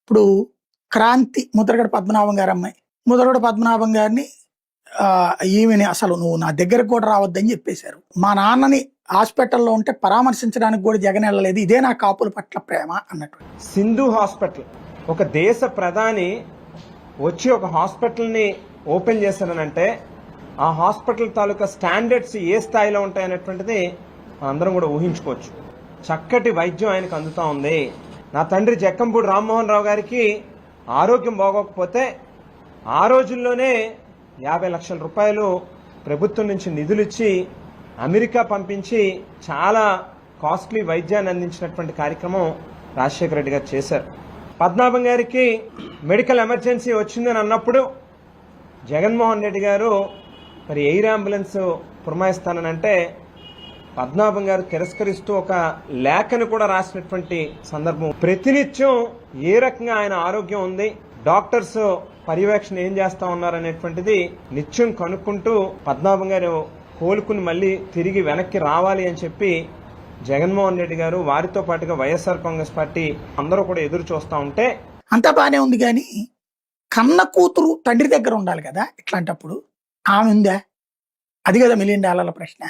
ఇప్పుడు క్రాంతి ముద్రగడ పద్మనాభం గారి అమ్మాయి. ముద్రగడ పద్మనాభం గారిని ఈమెని అసలు నువ్వు నా దగ్గరకు కూడా రావద్దని చెప్పేశారు. మా నాన్నని హాస్పిటల్లో ఉంటే పరామర్శించడానికి కూడా జగన్ వెళ్ళలేదు. ఇదే నా కాపుల పట్ల ప్రేమ అన్నట్టు. సింధు హాస్పిటల్ ఒక దేశ ప్రధాని వచ్చి ఒక హాస్పిటల్ని ఓపెన్ చేశారనంటే ఆ హాస్పిటల్ తాలూకా స్టాండర్డ్స్ ఏ స్థాయిలో ఉంటాయనేటువంటిది అందరం కూడా ఊహించుకోవచ్చు. చక్కటి వైద్యం ఆయనకు అందుతా ఉంది. నా తండ్రి జక్కంపూడి రామ్మోహన్ రావు గారికి ఆరోగ్యం బాగోకపోతే ఆ రోజుల్లోనే 50 లక్షల రూపాయలు ప్రభుత్వం నుంచి నిధులు ఇచ్చి అమెరికా పంపించి చాలా కాస్ట్లీ వైద్యాన్ని అందించినటువంటి కార్యక్రమం రాజశేఖర రెడ్డి గారు చేశారు. పద్మనాభం గారికి మెడికల్ ఎమర్జెన్సీ వచ్చిందని అన్నప్పుడు జగన్మోహన్ రెడ్డి గారు మరి ఎయిర్ అంబులెన్స్ పురమాయిస్తానంటే పద్మనాభం గారు తిరస్కరిస్తూ ఒక లేఖను కూడా రాసినటువంటి సందర్భం. ప్రతినిత్యం ఏ రకంగా ఆయన ఆరోగ్యం ఉంది, డాక్టర్స్ పర్యవేక్షణ ఏం చేస్తా ఉన్నారనేటువంటిది నిత్యం కనుక్కుంటూ పద్మనాభం గారు కోలుకుని మళ్ళీ తిరిగి వెనక్కి రావాలి అని చెప్పి జగన్మోహన్ రెడ్డి గారు వారితో పాటుగా వైఎస్ఆర్ కాంగ్రెస్ పార్టీ అందరూ కూడా ఎదురు చూస్తా ఉంటే అంతా బానే ఉంది. కానీ కన్న కూతురు తండ్రి దగ్గర ఉండాలి కదా. ఇట్లాంటప్పుడు ఆమె ఉందా? అది కదా $1 మిలియన్ ప్రశ్న.